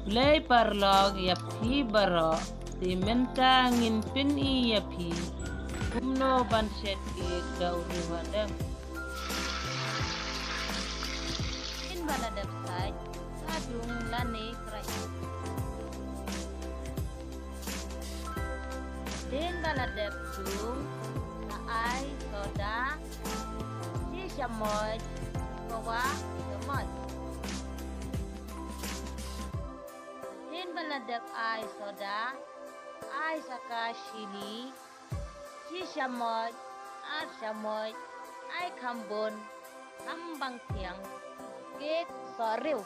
Play parlog ya pi baro ti menta ngin pin I ya pi kumno banshet ki gauri wadam. In baladap saj sadung lane krai. Din baladap dung na ai soda si shamoy kawa shamoy. Din baladap ai soda ai saka shili si shamoy at shamoy ai kambon kambang tiang kek soril.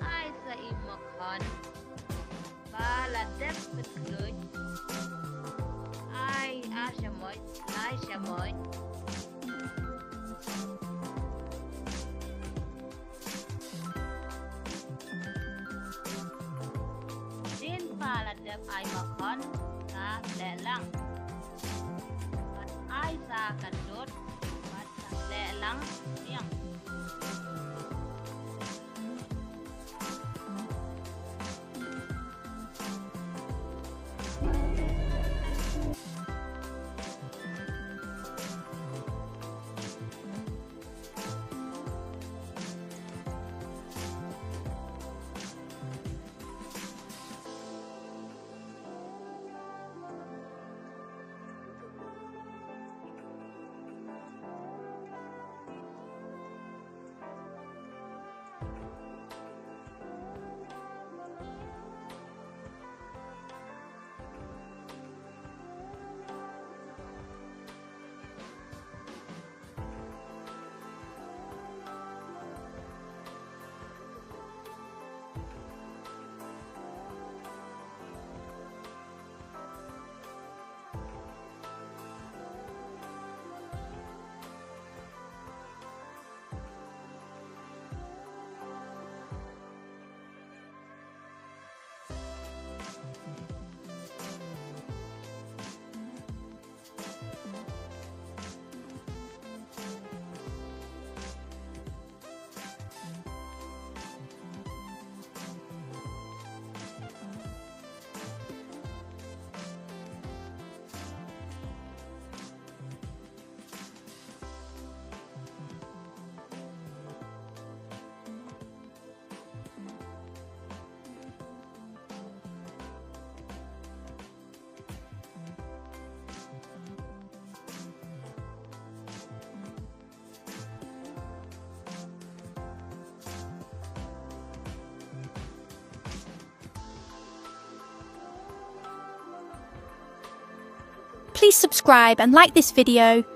Ai sa imakon baladap betluj ai shamoy ai shamoy. Din baladap ai makon sa lelang. Ai sa kadut pat sa lelang tiang. Please subscribe and like this video.